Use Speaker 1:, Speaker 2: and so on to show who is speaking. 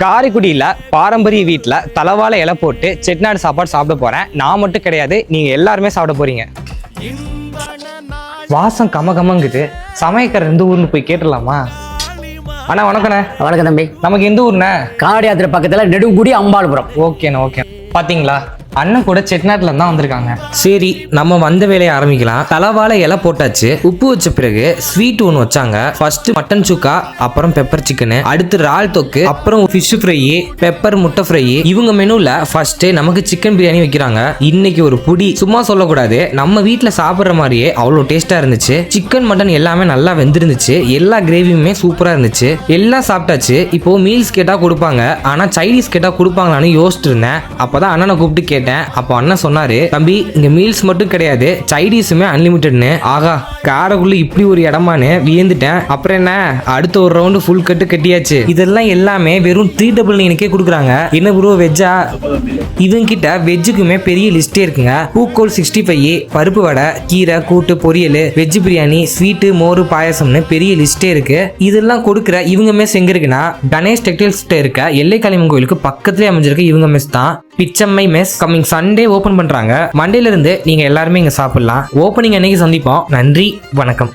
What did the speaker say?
Speaker 1: காரைக்குடியில் பாரம்பரிய வீட்டில் தலவாழை இலை போட்டு செட்டிநாடு சாப்பாடு சாப்பிட போகிறேன். நான் மட்டும் கிடையாது, நீங்கள் எல்லாருமே சாப்பிட போகிறீங்க. வாசம் கமங்குது. சமையக்காரர் எந்த ஊர்னு போய் கேட்டுடலாமா? அண்ணா வணக்கண்ணே.
Speaker 2: வணக்கம் தம்பி.
Speaker 1: நமக்கு எந்த ஊர்ண்ணே?
Speaker 2: காடியாத்திரை பக்கத்துல நெடுங்குடி அம்பாளுபுரம்.
Speaker 1: ஓகேண்ணா ஓகே. பாத்தீங்களா, அண்ணன் கூட செட்டிநாட்டுல தான் வந்திருக்காங்க. சரி, நம்ம வந்த வேலையை ஆரம்பிக்கலாம். தலவாழை இலை போட்டாச்சு. உப்பு வச்ச பிறகு ஸ்வீட் ஒன்று வச்சாங்க. ஃபர்ஸ்ட் மட்டன் சுக்கா, அப்புறம் பெப்பர் சிக்கனு, அடுத்து இறால் தொக்கு, அப்புறம் ஃபிஷ் ஃப்ரை, பெப்பர் முட்டை ஃப்ரை. இவங்க மெனுல ஃபர்ஸ்ட் நமக்கு சிக்கன் பிரியாணி வைக்கிறாங்க. இன்னைக்கு ஒரு புடி சும்மா சொல்லக்கூடாது, நம்ம வீட்டுல சாப்பிட்ற மாதிரியே அவ்வளோ டேஸ்டா இருந்துச்சு. சிக்கன் மட்டன் எல்லாமே நல்லா வெந்திருந்துச்சு. எல்லா கிரேவியுமே சூப்பரா இருந்துச்சு. எல்லாம் சாப்பிட்டாச்சு. இப்போ மீல்ஸ் கேட்டா கொடுப்பாங்க, ஆனா சைனீஸ் கேட்டா கொடுப்பாங்களான்னு யோசிச்சுட்டு இருந்தேன். அப்பதான் அண்ணனை கூப்பிட்டு கேட்டேன். அப்போ அண்ணன் சொன்னாரு, தம்பி இங்க மீல்ஸ் மட்டும் கிடையாது, சைனீஸுமே அன்லிமிட்டட்னு. ஆகா, காரைக்குள்ள இப்படி ஒரு இடமானு வியந்துட்டேன். அப்புறம் என்ன, அடுத்த ஒரு ரவுண்டு ஃபுல் கட்டு கட்டியாச்சு. இதெல்லாம் எல்லாமே வெறும் 399 கொடுக்குறாங்க. என்ன ப்ரோ வெஜ்ஜா? இவங்க கிட்ட வெஜ்ஜுக்குமே பெரிய லிஸ்டே இருக்குங்க. பூக்கோல் 65, பருப்பு வடை, கீரை கூட்டு, பொரியல், வெஜ் பிரியாணி, ஸ்வீட்டு, மோறு, பாயசம்னு பெரிய லிஸ்டே இருக்கு. இதெல்லாம் கொடுக்குற இவங்க மெஸ் எங்க இருக்குன்னா, கணேஷ் டெக்டைல்ஸ் இருக்க எல்லைக்காளியம்மன் கோயிலுக்கு பக்கத்துலேயே அமைஞ்சிருக்க இவங்க மெஸ் தான். பிச்சம்மை மெஸ் கம்மிங் சண்டே ஓபன் பண்றாங்க. மண்டேல இருந்து நீங்க எல்லாருமே இங்க சாப்பிடலாம். ஓபனிங் அன்னைக்கு சந்திப்போம். நன்றி, வணக்கம்.